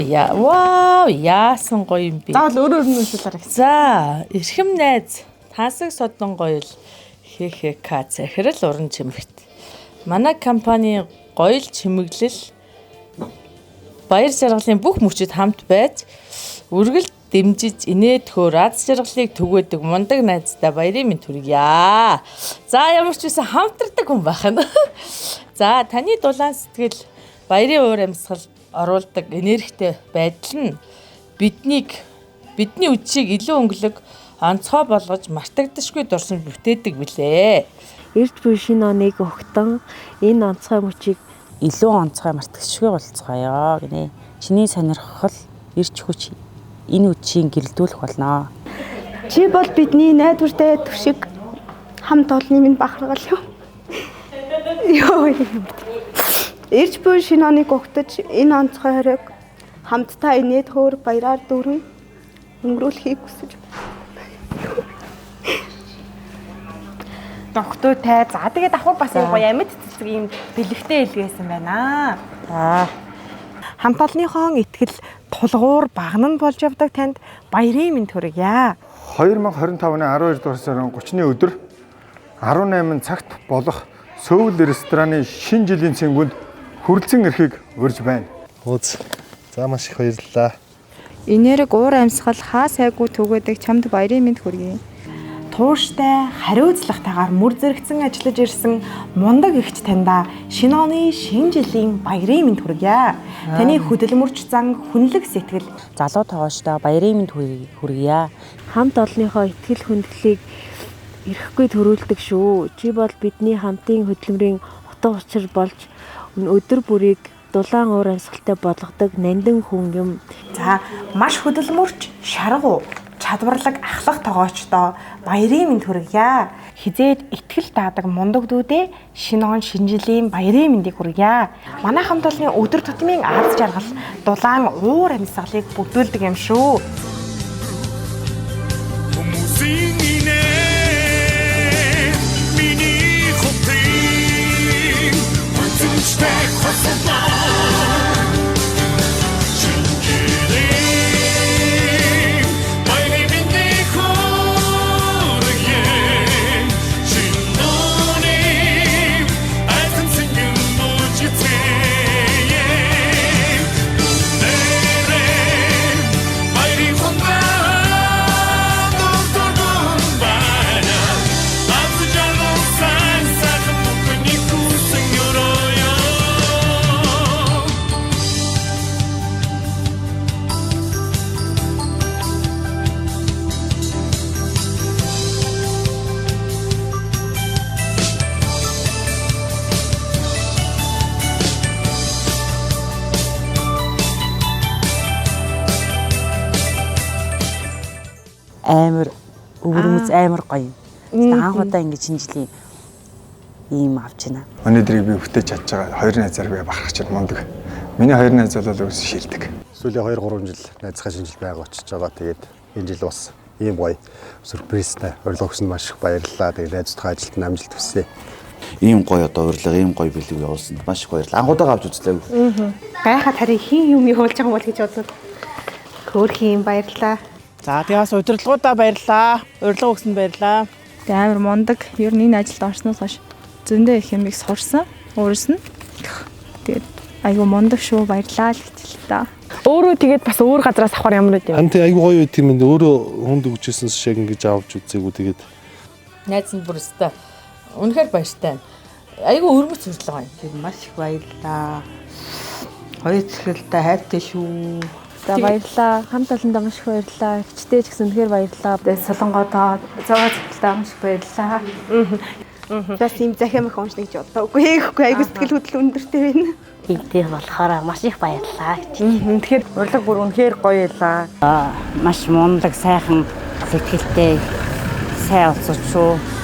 Вау, яасан гоё юм бэ. Заавал өөр нь уншуулаарай. За, эрхэм найз, тансаг содон гоёл ХХК захирал уран чимэгт. Манай компани гоёл чимэглэл баяр жаргалын бүх мөчөд хамт байж үргэлж дэмжиж инээдхөөр аз жаргалыг түгээдэг мундаг найзтай баярын мэнд хүргье. За, ямар ч үсэн хамтардаг хүн байна. За, таны дулаан сэтгэл баярын уур амьсгал оруулдаг энергитэй байдал нь бидний үдшийг илүү өнгөлөг онцгой болгож мартагдашгүй дурсамж бүтээдэг билээ. Эрт буй шинэ оныг өгтөн энэ онцгой мөчийг илүү онцгой мартагдашгүй болцгоё гинэ. Чиний сонирхол эрч хүч энэ үдшийг гэрэлтүүлэх болно. Чи бол бидний найдвартай түшиг хамт олонны минь бахаргал юу. Йоо. Эрч буй шинэ оныг өгтөж энэ онцгой хориг хамтдаа инээд хөөр баяраар дүүрэн өнгөрүүлэхийг хүсэж байна. Дохтойтай. За тэгээд давхар бас гоё амьд цэцэг юм бэлэгтэй илгээсэн байна. Хамт олонныхон итгэл тулгуур багнан болж явдаг танд баярын мэнд хүргье. 2025 оны 12 дугаар сарын 30-ны өдөр 18 цагт болох Сөүл рестораны шинэ жилийн цэнгүүнд хүрэлцэн эрхийг урьж байна. Үз. За маш их баярлалаа. Энерги уур амьсгал хаа сайгүй түгээдэг чамд баярын мэнд хүргэе. Тууштай, хариуцлагатайгаар мөр зэрэгцэн ажиллаж ирсэн мундаг эгч таньда шинэ оны шинэ жилийн баярын мэнд хүргье. Таны хөдөлмөрч зан хүнлэг сэтгэл Залуу тоогоочтой баярын мэнд хүргье. Хамт олонныхоо итгэл хүндлэлийг ирэхгүй төрүүлдэг шүү. Чи бол бидний хамтын хөдөлмөрийн утга учир болж өдөр бүрийг дулаан уур амьсгалтай болгодог нандин хүн юм. За маш хөдөлмөрч шаргуу чадварлаг ахлах тоогоочтой баярын мэнд хүргье. Хизээд итгэл даадаг мундаг дүүдээ шинэ он шинэ жилийн баярын мэндийг хүргье. Манай хамт олонны өдөр тутмын аз жаргал дулаан уур амьсгалыг бүрдүүлдэг юм шүү. Амар өвөрмөц амар гоё. Анх удаа ингэж шинэ жилийн ийм авч байна. Өнөөдрийг би бүтээж чадж байгаа хоёр найзаар би бахарх чинь мундаг. Миний хоёр найз бол үс шилдэг. Сүүлийн 2-3 жил найзхаа шинжил байгаа очиж байгаа. Тэгээд энэ жил бас ийм гоё сюрпризтэй урилга өгсөнд маш их баярлалаа. Тэгээд найзтайгаа ажилд амжилт хүсье. Ийм гоё одоо урилга, ийм гоё бэлэг явуулсанд маш их баярлалаа. Анхудаага авч үзлээ. Гайхаад харин хин юм явуулж байгаа бол гэж бодлоо. Хөөрхийн баярлаа. За тэгээс удирдлагуудаа баярлаа. Урилга өгсөнд баярлаа. Тэг амар мундаг. Ер нь энэ ажилд орсноос хойш зөндөө их юмыг сурсан. Өөрөөс нь. Тэгээд айгу мундаг шүү баярлаа л гэтэл та. Өөрөө тэгээд бас өөр газраас авахар ямар байд юм. Анти айгүй гоё үт юм. Өөрөө хүнд өгчээсэн шиг ингэж авч үзээгүй тэгээд Найз нь бүр өстой. Үнэхээр баяртай байна. Айгу өрмөц урилга байна. Тэг маш их баярлаа. Хоёр цэцгэлтэй хайртай шүү. За баярлалаа. Хамт олондоо маш их баярлалаа. Хичтэй ч гэсэн тэгэхээр баярлалаа. Тэгээд солонгодоо зовоо цэцгэлтэй маш их баярлаа. Бас ийм захиам их уншна гэж бодоогүй. Хийхгүй айгу сэтгэл хөдлөл өндөртэй байна. Эдгээр болохоор маш их баярлалаа. Тэгэхээр урилга бүр үнэхээр гоё байлаа. Маш мундаг сайхан сэтгэлтэй сайн уцаж шүү.